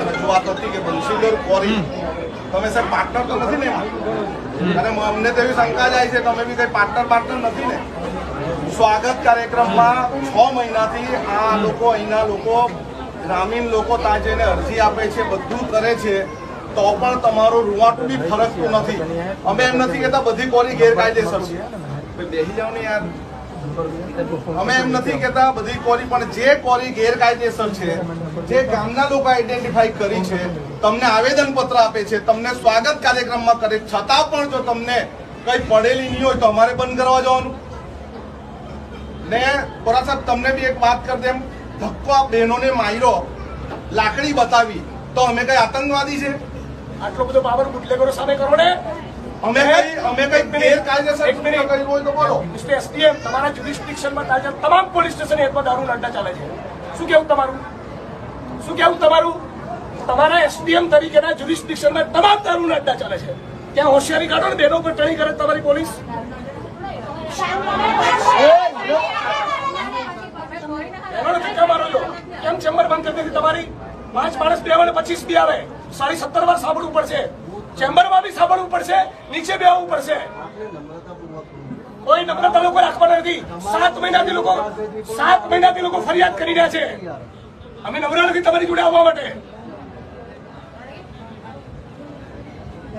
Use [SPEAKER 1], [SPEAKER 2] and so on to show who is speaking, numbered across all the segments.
[SPEAKER 1] રજૂઆત હતી કે બંસીદર કોરી તમે સાહેબ પાર્ટનર તો નથી ને અને અમને તો એવી શંકા જાય છે તમે બી કઈ પાર્ટનર નથી ને. સ્વાગત કાર્યક્રમમાં 6 મહિનાથી આ લોકો અહીંના લોકો ગ્રામીણ લોકો ત્યાં જઈને અરજી આપે છે, બધું કરે છે, તો પણ તમારું રૂવાટું બી ફરકતું નથી. અમે એમ નથી કહેતા બધી કોરી ગેરકાયદેસર છે, બેસી જાવ ને યાર. અમે એમ નથી કહેતા બધી કોરી, પણ જે કોરી ગેરકાયદેસર છે, જે ગામના લોકો આઈડેન્ટિફાઈ કરી છે, તમને આવેદન પત્ર આપે છે, તમને સ્વાગત કાર્યક્રમમાં કરે, છતાં પણ જો તમને કઈ પડેલી નહીં હોય તો અમારે બંધ કરવા જવાનું ને. પોરા સાહેબ તમને બી એક વાત કરી દેમ, ધક્કો આ બહેનોને માર્યો, લાકડી બતાવી તો અમે કઈ આતંકવાદી છે?
[SPEAKER 2] આટલો બધો પાવર બુટલેગરો સામે કરો ને.
[SPEAKER 1] અમે કઈ ગેરકાયદેસર કર્યું હોય તો બોલો.
[SPEAKER 2] મિસ્ટર એસડીએમ, તમારા જ્યુરિસ્ડિક્શનમાં તાજા તમામ પોલીસ સ્ટેશન હેઠળ દારૂના અડ્ડા ચાલે છે. શું કેવું તમારું? તમારા એસડીએમ તરીકેના જ્યુરિસ્ડિક્શનમાં તમામ દારૂના અડ્ડા ચાલે છે. ત્યાં હોશિયારી કાઢો ને, બેનો પર ટણી કરે તમારી પોલીસ. કેમ ચેમ્બર બંધ કરી દીધી તમારી? 5 માણસ બે આવે 25 બી આવે, 17.5 વાર સાંભળવું પડશે. ચેમ્બરમાં બી સાંભળવું પડશે, નીચે બેસવું પડશે. કોઈ નમ્રતા લોકો રાખવાના નથી. 7 મહિનાથી લોકો ફરિયાદ કરી રહ્યા છે. અમે નમ્ર નથી તમારી જોડે આવવા માટે.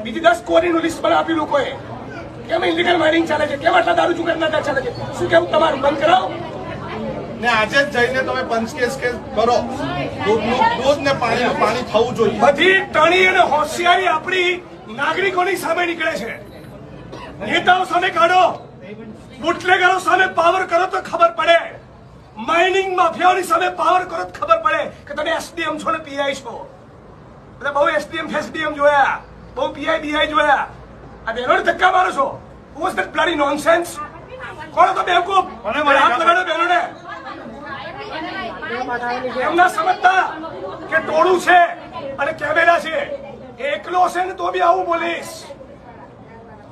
[SPEAKER 2] બીજી 10 કોરીનું લિસ્ટ મને આપ્યું લોકોએ. કેમ ઇલીગલ માઇનિંગ ચાલે છે, કેમ આટલા દારૂ ચુકાદના ચાલે છે? શું કેવું તમારું? બંધ કરાવો
[SPEAKER 1] ને આજે જ જઈને તમે પંચકેસ કરો. દૂધ ને પાણી થવું જોઈએ.
[SPEAKER 2] બધી ટણી અને હોશિયારી આપણી નાગરિકોની સામે નીકળે છે. નેતાઓ સામે કાઢો, બુટલેગરો સામે પાવર કરો તો ખબર પડે. માઇનિંગ માફિયાઓની સામે પાવર કરો તો ખબર પડે કે તમે એસડીએમ છો ને પીઆઈ છો. એટલે બહુ એસડીએમ ફેસડીએમ જોયા, બહુ પીઆઈ બીઆઈ જોયા. આ બહેનોને ધક્કા મારો છો. Who was that bloody nonsense? કોણ હતો બેવકૂફ? હાથ લગાડો બહેનોને. એમના સમજતા કે ટોળું છે અને કેમેરા છે. એકલો હશે ને તો બી આવું બોલીશ.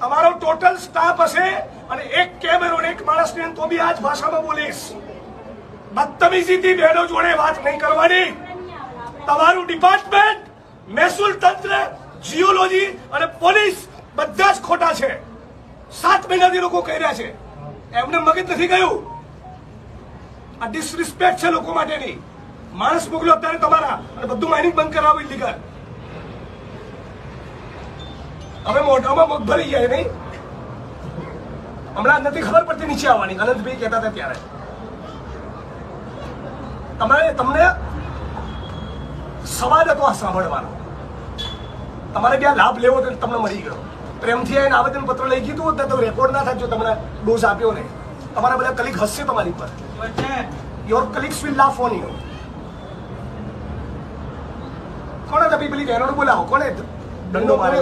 [SPEAKER 2] તમારો ટોટલ સ્ટાફ હશે અને એક કેમેરો ને એક માણસ ને તો બી આ જ ભાષામાં બોલીશ. બદતમીજીથી બહેનો જોડે વાત નહીં કરવાની. તમારું ડિપાર્ટમેન્ટ, મહેસૂલ તંત્ર, જીઓલોજી અને પોલીસ બધા જ ખોટા છે. 7 મહિનાથી લોકો કહી રહ્યા છે, એમને મગજ નથી ગયું. આ ડિસરિસ્પેક્ટ છે લોકો માટેની. માણસ મોકલો અત્યારે તમારા અને બધું માઇનિંગ બંધ કરાવો ઇલીગલ. હવે મોઢામાં મગ ભરી જાય નહીં. હમણાં નથી ખબર પડતી નીચે આવવાની. અનંતભાઈ કહેતા હતા ત્યારે તમને સવાલ હતો આ સાંભળવાનો. તમારે ક્યાં લાભ લેવો તો તમને મળી ગયો. પ્રેમથી આવીને આવેદન પત્ર લઈ ગયું હતું તો રેકોર્ડ ના થાય જો તમને ડોઝ આપ્યો ને. તમારા બધા કલીગ હસશે તમારી પર. Your colleagues will laugh on you. કોણે તપી પેલી બહેનોને બોલાવો? કોણે દંડો મારે?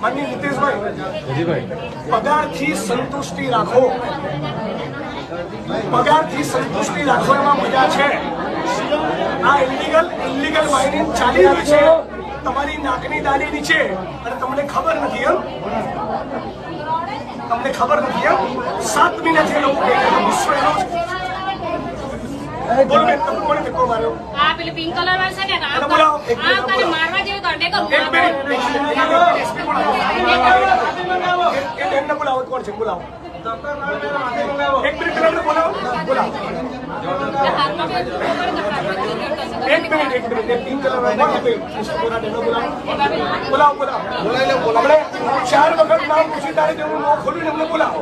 [SPEAKER 2] માનનીય નીતિશભાઈ, પગારથી સંતુષ્ટિ રાખો. પગારથી સંતુષ્ટિ રાખો એમાં મજા છે. આ ઇલીગલ માઇનિંગ ચાલી રહ્યું છે તમારી નાકની દાની નીચે અને તમને ખબર નથી. તમને ખબર નથી. 7 મહિનાથી લોકો ગુસ્સો એનો બોલો બેન, તમે કોને ધક્કો માર્યો?
[SPEAKER 3] આ પેલી પિંક કલર વાળા છે ને,
[SPEAKER 2] અને બોલાવો.
[SPEAKER 3] આ તને મારવા જેવું તો અટેક કરું.
[SPEAKER 2] એક મિનિટ એ બેનને બોલાવો. કોણ છે? બોલાવો. એક મિનિટ તમને બોલાવો. બોલાવો. એક મિનિટ એ પિંક કલર વાળા બોલાવો. આપણે 4 વખત નામ પૂછી તારે જેવું ન ખોલ્યું એમને બોલાવો.